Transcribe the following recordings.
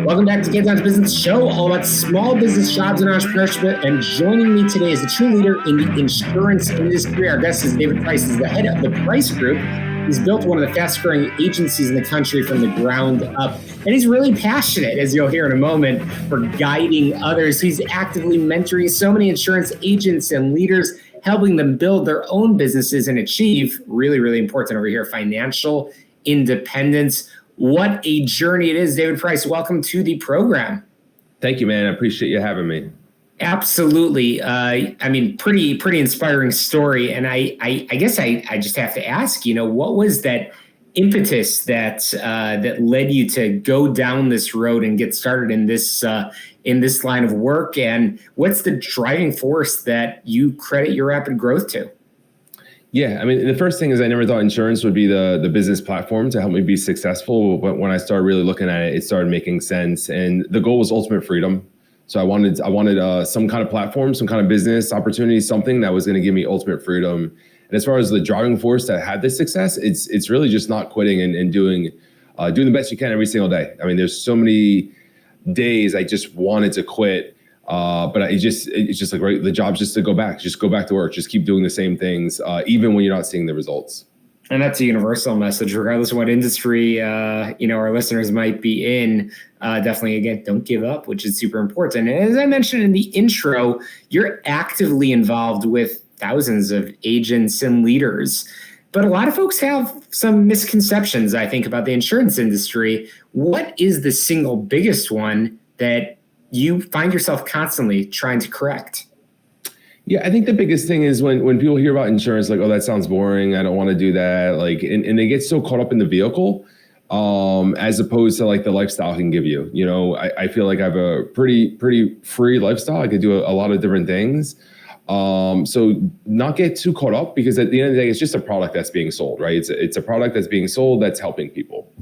Welcome back to Kids on Business Show, all about small business, jobs, and entrepreneurship. And joining me today is a true leader in the insurance industry. Our guest is David Price. He's the head of the Price Group. He's built one of the fastest-growing agencies in the country from the ground up. And he's really passionate, as you'll hear in a moment, for guiding others. He's actively mentoring so many insurance agents and leaders, helping them build their own businesses and achieve, really, really important over here, financial independence. What a journey it is. David Price, welcome to the program. Thank you, man. I appreciate you having me. Absolutely. Pretty inspiring story. And I guess I just have to ask, what was that impetus that led you to go down this road and get started in this line of work? And what's the driving force that you credit your rapid growth to? Yeah, the first thing is I never thought insurance would be the business platform to help me be successful. But when I started really looking at it, it started making sense. And the goal was ultimate freedom. So I wanted some kind of platform, some kind of business opportunity, something that was going to give me ultimate freedom. And as far as the driving force that had this success, it's really just not quitting and doing the best you can every single day. There's so many days I just wanted to quit. But it's just like, right, the job's just to go back to work, just keep doing the same things, even when you're not seeing the results. And that's a universal message, regardless of what industry, our listeners might be in. Definitely, again, don't give up, which is super important. And as I mentioned in the intro, you're actively involved with thousands of agents and leaders. But a lot of folks have some misconceptions, I think, about the insurance industry. What is the single biggest one that you find yourself constantly trying to correct? Yeah, I think the biggest thing is when people hear about insurance, like, oh, that sounds boring, I don't want to do that. Like, and they get so caught up in the vehicle, as opposed to like the lifestyle it can give you. I feel like I have a pretty free lifestyle. I could do a lot of different things. So not get too caught up, because at the end of the day, it's just a product that's being sold, right? It's a product that's being sold that's helping people.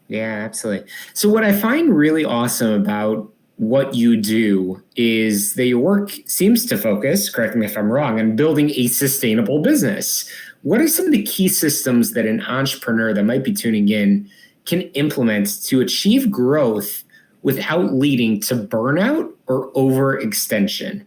Yeah, absolutely. So what I find really awesome about what you do is that your work seems to focus, correct me if I'm wrong, on building a sustainable business. What are some of the key systems that an entrepreneur that might be tuning in can implement to achieve growth without leading to burnout or overextension?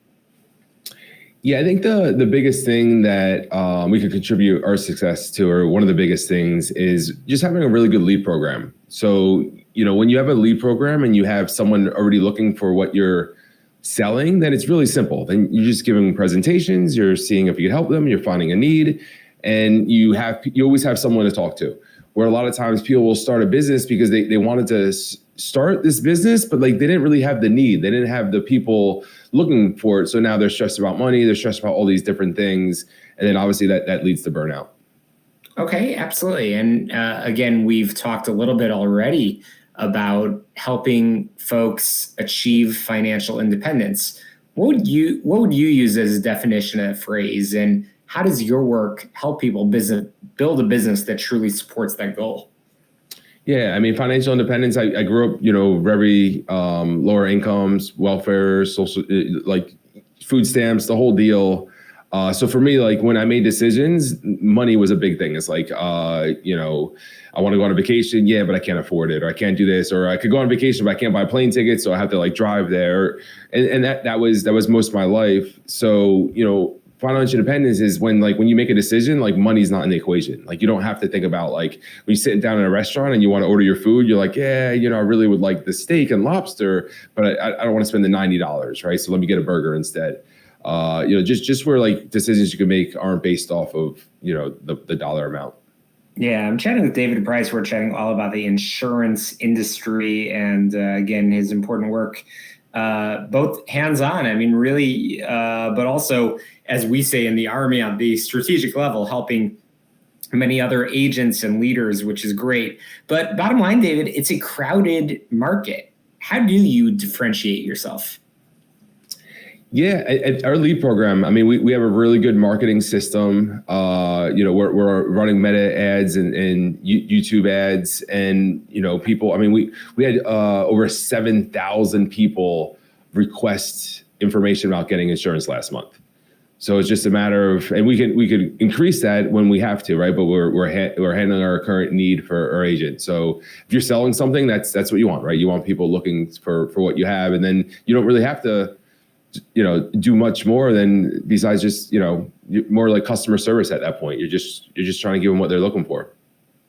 Yeah, I think the biggest thing that we could contribute our success to, or one of the biggest things, is just having a really good lead program. So, when you have a lead program and you have someone already looking for what you're selling, then it's really simple. Then you're just giving presentations, you're seeing if you can help them, you're finding a need, and you always have someone to talk to. Where a lot of times people will start a business because they wanted to start this business, but like they didn't really have the need. They didn't have the people looking for it. So now they're stressed about money, they're stressed about all these different things. And then obviously that leads to burnout. Okay, absolutely. And again, we've talked a little bit already about helping folks achieve financial independence. What would you use as a definition of that phrase? And how does your work help people build a business that truly supports that goal? Yeah, financial independence. I grew up, very lower incomes, welfare, social, like food stamps, the whole deal. So for me, like when I made decisions, money was a big thing. It's like, I want to go on a vacation, yeah, but I can't afford it, or I can't do this, or I could go on vacation, but I can't buy plane tickets, so I have to like drive there, and that was most of my life. So financial independence is when you make a decision, like money's not in the equation. Like you don't have to think about like when you're sitting down in a restaurant and you want to order your food, you're like, yeah, I really would like the steak and lobster, but I don't want to spend the $90, right? So let me get a burger instead. Just where like decisions you can make aren't based off of, the dollar amount. Yeah, I'm chatting with David Price. We're chatting all about the insurance industry and, again, his important work, both hands-on, really, but also, as we say in the Army, on the strategic level, helping many other agents and leaders, which is great. But bottom line, David, it's a crowded market. How do you differentiate yourself? Yeah, at our lead program, we have a really good marketing system. We're running Meta ads and YouTube ads, and people. We had over 7,000 people request information about getting insurance last month. So it's just a matter of, and we could increase that when we have to, right? But we're handling our current need for our agent. So if you're selling something, that's what you want, right? You want people looking for what you have, and then you don't really have to, do much more than besides just, more like customer service at that point. You're just trying to give them what they're looking for.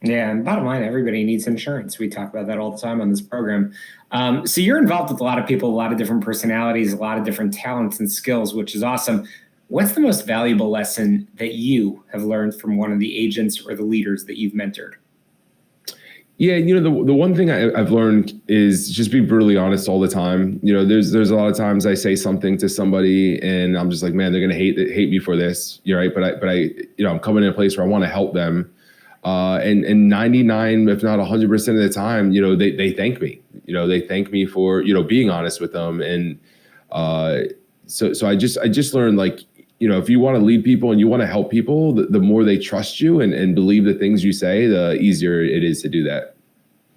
Yeah, and bottom line, everybody needs insurance. We talk about that all the time on this program. So you're involved with a lot of people, a lot of different personalities, a lot of different talents and skills, which is awesome. What's the most valuable lesson that you have learned from one of the agents or the leaders that you've mentored? Yeah, the one thing I've learned is just be brutally honest all the time. There's a lot of times I say something to somebody and I'm just like, man, they're gonna hate me for this. You're right, but I I'm coming in a place where I want to help them. And 99, if not 100% of the time, they thank me. They thank me for being honest with them. And so I just learned, like, if you want to lead people and you want to help people, the more they trust you and believe the things you say, the easier it is to do that.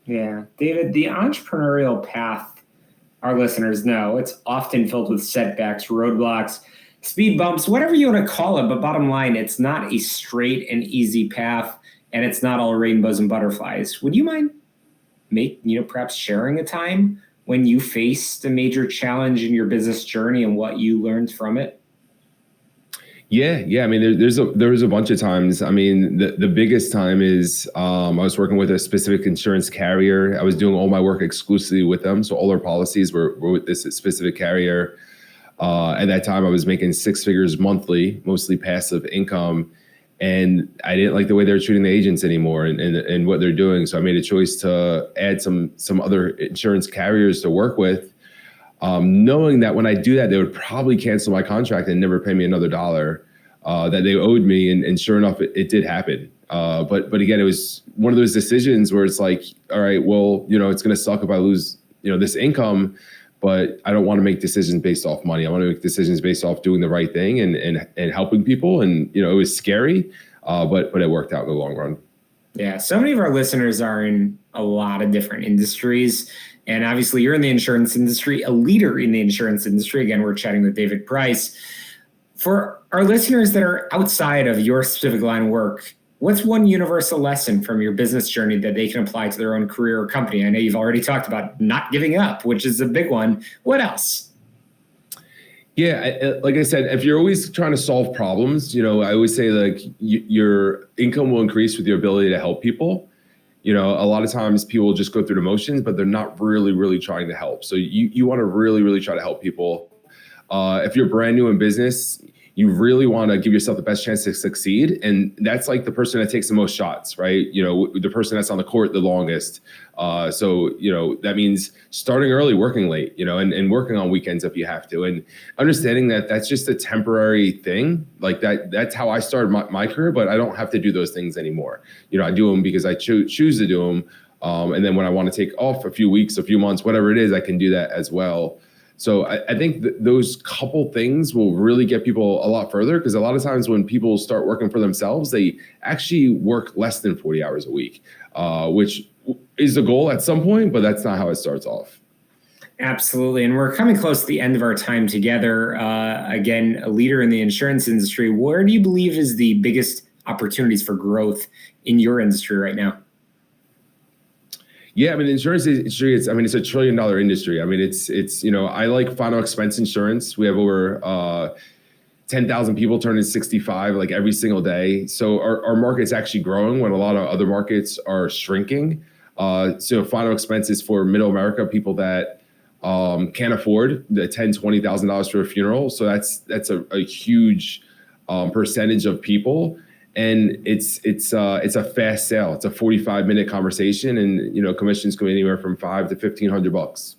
Yeah, David, the entrepreneurial path, our listeners know, it's often filled with setbacks, roadblocks, speed bumps, whatever you want to call it. But bottom line, it's not a straight and easy path, and it's not all rainbows and butterflies. Would you mind perhaps sharing a time when you faced a major challenge in your business journey and what you learned from it? Yeah. I mean, there was a bunch of times. I mean, the biggest time is I was working with a specific insurance carrier. I was doing all my work exclusively with them, so all our policies were with this specific carrier. At that time, I was making six figures monthly, mostly passive income, and I didn't like the way they were treating the agents anymore and what they're doing. So I made a choice to add some other insurance carriers to work with. Knowing that when I do that, they would probably cancel my contract and never pay me another dollar that they owed me. And sure enough, it did happen. But again, it was one of those decisions where it's like, all right, well, it's going to suck if I lose, this income, but I don't want to make decisions based off money. I want to make decisions based off doing the right thing and helping people. And, it was scary, but it worked out in the long run. Yeah. So many of our listeners are in a lot of different industries. And obviously you're in the insurance industry, a leader in the insurance industry. Again, we're chatting with David Price. For our listeners that are outside of your specific line of work, what's one universal lesson from your business journey that they can apply to their own career or company? I know you've already talked about not giving up, which is a big one. What else? Yeah, like I said, if you're always trying to solve problems, I always say, like, your income will increase with your ability to help people. A lot of times people will just go through the motions, but they're not really, really trying to help. So you want to really, really try to help people. If you're brand new in business, you really want to give yourself the best chance to succeed. And that's like the person that takes the most shots, right? The person that's on the court the longest. So that means starting early, working late, and working on weekends if you have to, and understanding that that's just a temporary thing. Like that's how I started my career, but I don't have to do those things anymore. I do them because I choose to do them. And then when I want to take off a few weeks, a few months, whatever it is, I can do that as well. So I think those couple things will really get people a lot further, because a lot of times when people start working for themselves, they actually work less than 40 hours a week, which is the goal at some point, but that's not how it starts off. Absolutely. And we're coming close to the end of our time together. Again, a leader in the insurance industry. Where do you believe is the biggest opportunities for growth in your industry right now? Yeah, I mean, the insurance industry, it's a $1 trillion industry. I mean, it's I like final expense insurance. We have over 10,000 people turning 65 like every single day. So our market's actually growing when a lot of other markets are shrinking. So final expenses for middle America, people that can't afford the $10,000, $20,000 for a funeral. So that's a huge percentage of people. And it's a fast sale. It's a 45-minute conversation, and commissions go anywhere from $500 to $1,500.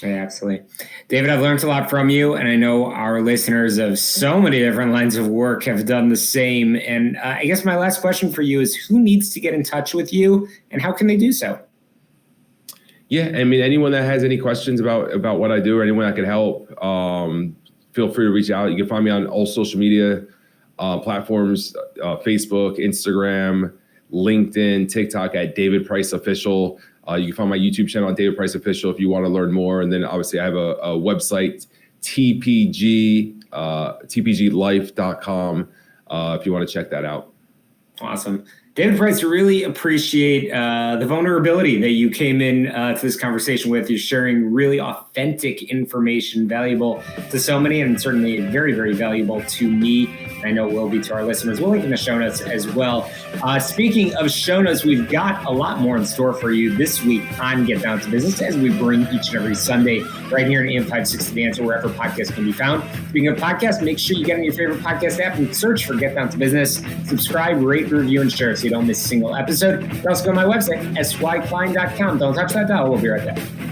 Yeah, absolutely. David, I've learned a lot from you, and I know our listeners of so many different lines of work have done the same. And I guess my last question for you is, who needs to get in touch with you, and how can they do so? Yeah, I mean, anyone that has any questions about what I do or anyone that can help, feel free to reach out. You can find me on all social media platforms, Facebook, Instagram, LinkedIn, TikTok at David Price Official. You can find my YouTube channel on David Price Official if you want to learn more. And then obviously I have a website, tpgofficial.com. tpglife.com if you want to check that out. Awesome. David Price, really appreciate the vulnerability that you came in to this conversation with. You're sharing really authentic information, valuable to so many, and certainly very, very valuable to me. I know it will be to our listeners. We'll link in the show notes as well. Speaking of show notes, we've got a lot more in store for you this week on Get Down to Business, as we bring each and every Sunday right here in AM 560 The Answer, wherever podcasts can be found. Speaking of podcasts, make sure you get on your favorite podcast app and search for Get Down to Business. Subscribe, rate, review, and share so you don't miss a single episode. You can also go to my website, syklein.com. Don't touch that dial. We'll be right back.